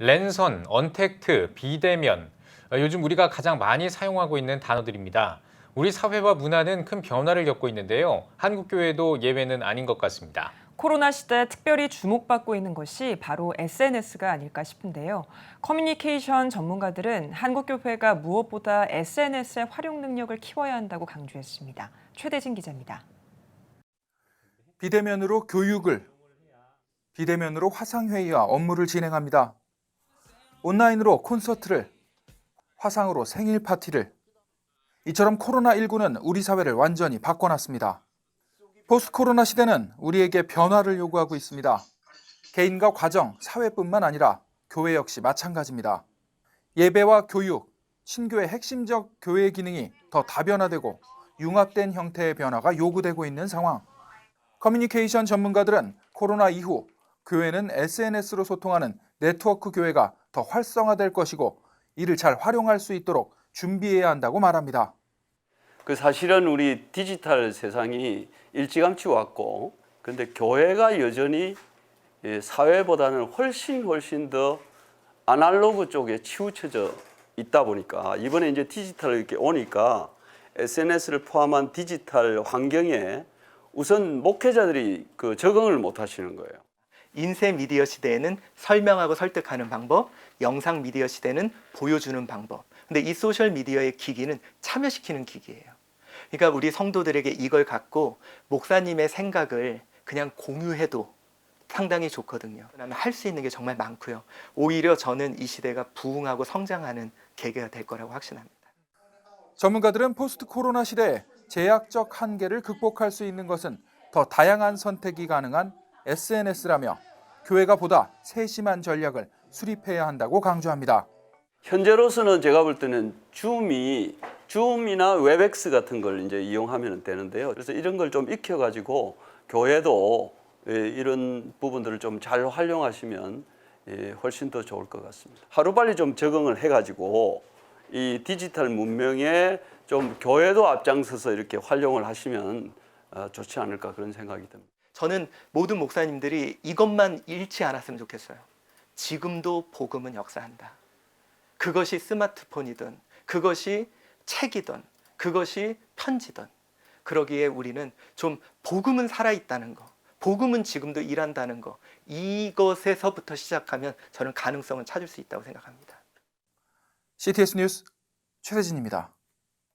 랜선, 언택트, 비대면, 요즘 우리가 가장 많이 사용하고 있는 단어들입니다. 우리 사회와 문화는 큰 변화를 겪고 있는데요. 한국 교회도 예외는 아닌 것 같습니다. 코로나 시대 특별히 주목받고 있는 것이 바로 SNS가 아닐까 싶은데요. 커뮤니케이션 전문가들은 한국교회가 무엇보다 SNS의 활용 능력을 키워야 한다고 강조했습니다. 최대진 기자입니다. 비대면으로 교육을, 비대면으로 화상회의와 업무를 진행합니다. 온라인으로 콘서트를, 화상으로 생일 파티를. 이처럼 코로나19는 우리 사회를 완전히 바꿔놨습니다. 포스트 코로나 시대는 우리에게 변화를 요구하고 있습니다. 개인과 가정, 사회뿐만 아니라 교회 역시 마찬가지입니다. 예배와 교육, 신교의 핵심적 교회 기능이 더 다변화되고 융합된 형태의 변화가 요구되고 있는 상황. 커뮤니케이션 전문가들은 코로나 이후 교회는 SNS로 소통하는 네트워크 교회가 더 활성화될 것이고 이를 잘 활용할 수 있도록 준비해야 한다고 말합니다. 사실은 우리 디지털 세상이 일찌감치 왔고, 그런데 교회가 여전히 사회보다는 훨씬 더 아날로그 쪽에 치우쳐져 있다 보니까 이번에 이제 디지털 이렇게 오니까 SNS를 포함한 디지털 환경에 우선 목회자들이 적응을 못 하시는 거예요. 인쇄 미디어 시대에는 설명하고 설득하는 방법, 영상 미디어 시대는 보여주는 방법. 근데 이 소셜 미디어의 기기는 참여시키는 기기예요. 그러니까 우리 성도들에게 이걸 갖고 목사님의 생각을 그냥 공유해도 상당히 좋거든요. 할 수 있는 게 정말 많고요. 오히려 저는 이 시대가 부흥하고 성장하는 계기가 될 거라고 확신합니다. 전문가들은 포스트 코로나 시대에 제약적 한계를 극복할 수 있는 것은 더 다양한 선택이 가능한 SNS라며 교회가 보다 세심한 전략을 수립해야 한다고 강조합니다. 현재로서는 제가 볼 때는 줌이나 웹엑스 같은 걸 이제 이용하면 되는데요. 그래서 이런 걸 좀 익혀가지고 교회도 이런 부분들을 좀 잘 활용하시면 훨씬 더 좋을 것 같습니다. 하루빨리 좀 적응을 해가지고 이 디지털 문명에 좀 교회도 앞장서서 이렇게 활용을 하시면 좋지 않을까 그런 생각이 듭니다. 저는 모든 목사님들이 이것만 잃지 않았으면 좋겠어요. 지금도 복음은 역사한다. 그것이 스마트폰이든 그것이 책이든 그것이 편지든 그러기에 우리는 좀 복음은 살아있다는 거, 복음은 지금도 일한다는 거, 이것에서부터 시작하면 저는 가능성을 찾을 수 있다고 생각합니다. CTS 뉴스 최대진입니다.